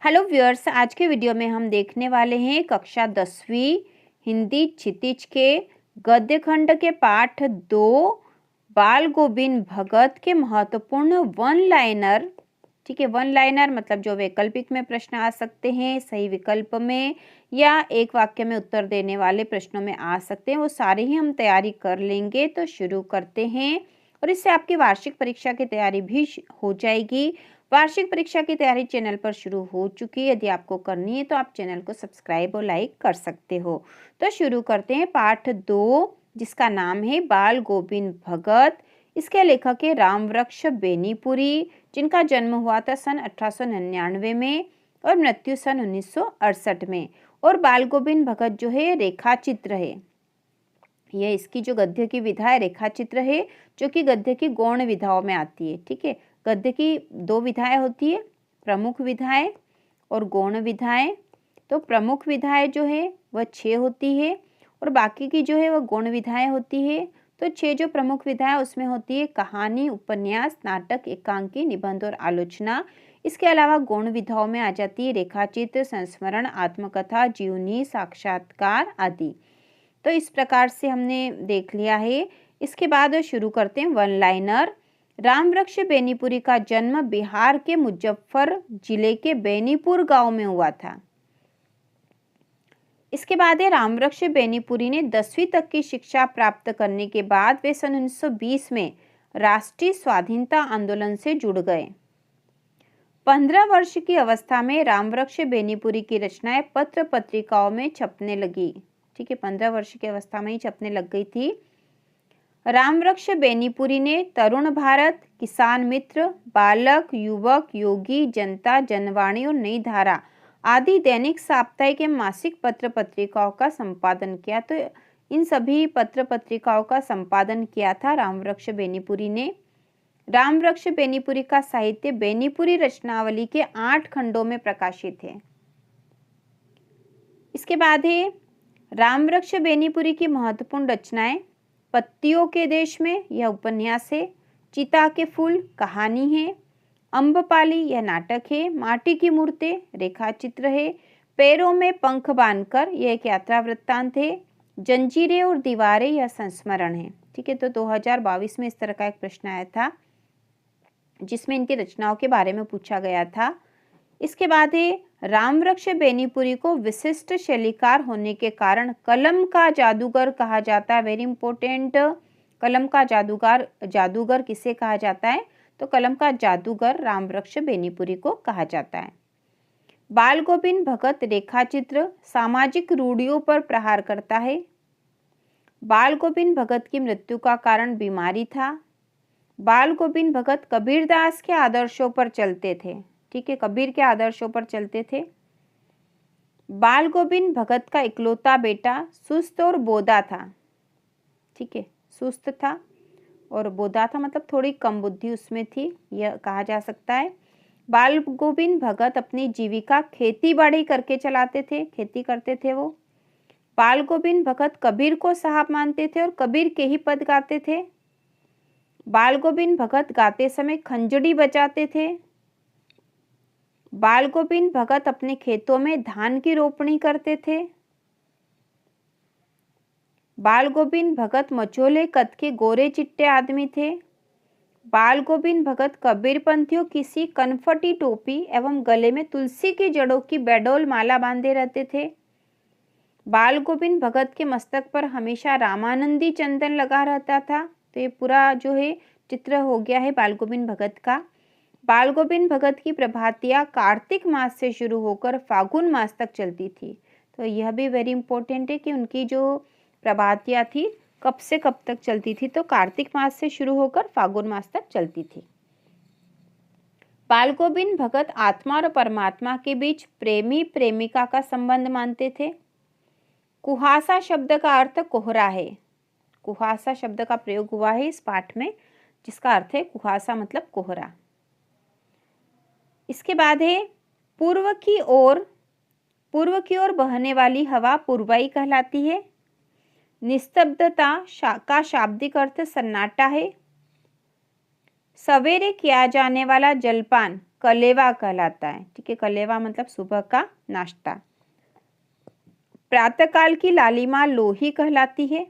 Hello viewers, आज के video में हम देखने वाले हैं कक्षा 10वीं हिंदी क्षितिज के गद्य खंड के पाठ 2 बाल गोविंद भगत के महत्वपूर्ण वन लाइनर। ठीक है, वन लाइनर मतलब जो वैकल्पिक में प्रश्न आ सकते हैं, सही विकल्प में या एक वाक्य में उत्तर देने वाले प्रश्नों में आ सकते हैं, वो सारे ही हम तैयारी कर लेंगे। तो शुरू करते हैं और इससे आपकी वार्षिक परीक्षा की तैयारी भी हो जाएगी। वार्षिक परीक्षा की तैयारी चैनल पर शुरू हो चुकी है। यदि आपको करनी है तो आप चैनल को सब्सक्राइब और लाइक कर सकते हो। तो शुरू करते हैं पाठ 2, जिसका नाम है बाल गोविंद भगत। इसके लेखक है रामवृक्ष बेनीपुरी, जिनका जन्म हुआ था सन 1899 में और मृत्यु सन 1968 में। और बाल गोविंद भगत जो है रेखा चित्र है, यह इसकी जो गद्य की विधा है रेखा चित्र है, जो कि गद्य की गौण विधाओं में आती है। ठीक है, गद्य की 2 विधाएं होती है, प्रमुख विधाएं और गौण विधाएं। तो प्रमुख विधाएं जो है वह 6 होती है और बाकी की जो है वह गौण विधाएं होती है। तो 6 जो प्रमुख विधाएं उसमें होती है कहानी, उपन्यास, नाटक, एकांकी, निबंध और आलोचना। इसके अलावा गौण विधाओं में आ जाती है रेखाचित्र, संस्मरण, आत्मकथा, जीवनी, साक्षात्कार आदि। तो इस प्रकार से हमने देख लिया है। इसके बाद शुरू करते हैं वन लाइनर। रामवृक्ष बेनीपुरी का जन्म बिहार के मुजफ्फर जिले के बेनीपुर गांव में हुआ था। इसके बाद रामवृक्ष बेनीपुरी ने 10वीं तक की शिक्षा प्राप्त करने के बाद वे सन 1920 में राष्ट्रीय स्वाधीनता आंदोलन से जुड़ गए। 15 वर्ष की अवस्था में रामवृक्ष बेनीपुरी की रचनाएं पत्र पत्रिकाओं में छपने लगी। ठीक है, 15 वर्ष की अवस्था में ही छपने लग गई थी। रामवृक्ष बेनीपुरी ने तरुण भारत, किसान मित्र, बालक, युवक, योगी, जनता, जनवाणी और नई धारा आदि दैनिक, साप्ताहिक एवं मासिक पत्र पत्रिकाओं का संपादन किया। तो इन सभी पत्र पत्रिकाओं का संपादन किया था रामवृक्ष बेनीपुरी ने। रामवृक्ष बेनीपुरी का साहित्य बेनीपुरी रचनावली के 8 खंडों में प्रकाशित है। इसके बाद है रामवृक्ष बेनीपुरी की महत्वपूर्ण रचनाएं पत्तियों के देश में, यह उपन्यास है। चिता के फूल कहानी है। अम्बपाली यह नाटक है। माटी की मूर्तें रेखाचित्र है। पैरों में पंख बांधकर यह एक यात्रा वृत्तांत है। जंजीरें और दीवारें यह संस्मरण है। ठीक है, तो 2022 में इस तरह का एक प्रश्न आया था जिसमें इनकी रचनाओं के बारे में पूछा गया था। इसके बाद है रामवृक्ष बेनीपुरी को विशिष्ट शैलीकार होने के कारण कलम का जादूगर कहा जाता है। वेरी इंपॉर्टेंट, कलम का जादूगर किसे कहा जाता है? तो कलम का जादूगर रामवृक्ष बेनीपुरी को कहा जाता है। बाल गोविंद भगत रेखाचित्र सामाजिक रूढ़ियों पर प्रहार करता है। बाल गोविंद भगत की मृत्यु का कारण बीमारी था। बाल गोविंद भगत कबीरदास के आदर्शों पर चलते थे। ठीक है, कबीर के आदर्शों पर चलते थे। बाल गोविंद भगत का इकलौता बेटा सुस्त और बोधा था। ठीक है, सुस्त था और बोधा था मतलब थोड़ी कम बुद्धि उसमें थी, यह कहा जा सकता है। बाल गोविंद भगत अपनी जीविका खेती बाड़ी करके चलाते थे, खेती करते थे वो। बाल गोविंद भगत कबीर को साहब मानते थे और कबीर के ही पद गाते थे। बाल गोविंद भगत गाते समय खंजड़ी बजाते थे। बाल गोविंद भगत अपने खेतों में धान की रोपणी करते थे। बाल गोविंद भगत मचोले कद के गोरे चिट्टे आदमी थे। बाल गोविंद भगत कबीरपंथियों किसी कनफटी टोपी एवं गले में तुलसी की जड़ों की बेडोल माला बांधे रहते थे। बाल गोविंद भगत के मस्तक पर हमेशा रामानंदी चंदन लगा रहता था। तो ये पूरा जो है चित्र हो गया है बाल गोविंद भगत का। बाल गोविंद भगत की प्रभातियां कार्तिक मास से शुरू होकर फागुन मास तक चलती थी। तो यह भी वेरी इंपॉर्टेंट है कि उनकी जो प्रभातियां थी कब से कब तक चलती थी, तो कार्तिक मास से शुरू होकर फागुन मास तक चलती थी। बाल गोविंद भगत आत्मा और परमात्मा के बीच प्रेमी प्रेमिका का संबंध मानते थे। कुहासा शब्द का अर्थ कोहरा है। कुहासा शब्द का प्रयोग हुआ है इस पाठ में, जिसका अर्थ है कुहासा मतलब कोहरा। इसके बाद है पूर्व की ओर बहने वाली हवा पूर्वाई कहलाती है। निस्तब्धता का शाब्दिक अर्थ सन्नाटा है। सवेरे किया जाने वाला जलपान कलेवा कहलाता है। ठीक है, कलेवा मतलब सुबह का नाश्ता। प्रातःकाल की लालिमा लोही कहलाती है।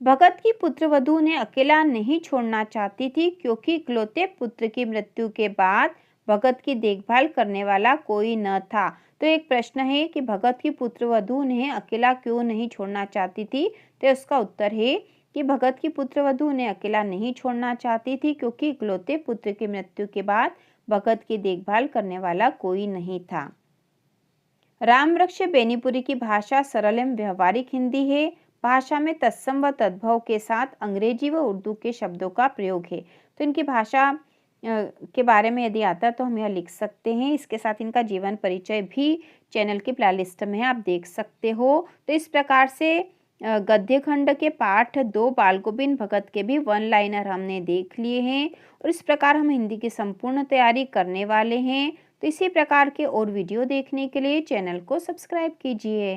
भगत की पुत्रवधू ने अकेला नहीं छोड़ना चाहती थी क्योंकि इकलौते पुत्र की मृत्यु के बाद भगत की देखभाल करने वाला कोई न था। तो एक प्रश्न है कि भगत की पुत्रवधू ने अकेला क्यों नहीं छोड़ना चाहती थी, तो इसका उत्तर है कि भगत की पुत्रवधू ने अकेला नहीं छोड़ना चाहती थी क्योंकि इकलौते पुत्र की मृत्यु के बाद भगत की देखभाल करने वाला कोई नहीं था। रामवृक्ष बेनीपुरी की भाषा सरल एवं व्यवहारिक हिंदी है। भाषा में तत्सम व तद्भव के साथ अंग्रेजी व उर्दू के शब्दों का प्रयोग है। तो इनकी भाषा के बारे में यदि आता है तो हम यह लिख सकते हैं। इसके साथ इनका जीवन परिचय भी चैनल की प्लेलिस्ट में आप देख सकते हो। तो इस प्रकार से गद्य खंड के पाठ 2 बाल गोविंद भगत के भी वन लाइनर हमने देख लिए हैं और इस प्रकार हम हिंदी की संपूर्ण तैयारी करने वाले हैं। तो इसी प्रकार के और वीडियो देखने के लिए चैनल को सब्सक्राइब कीजिए।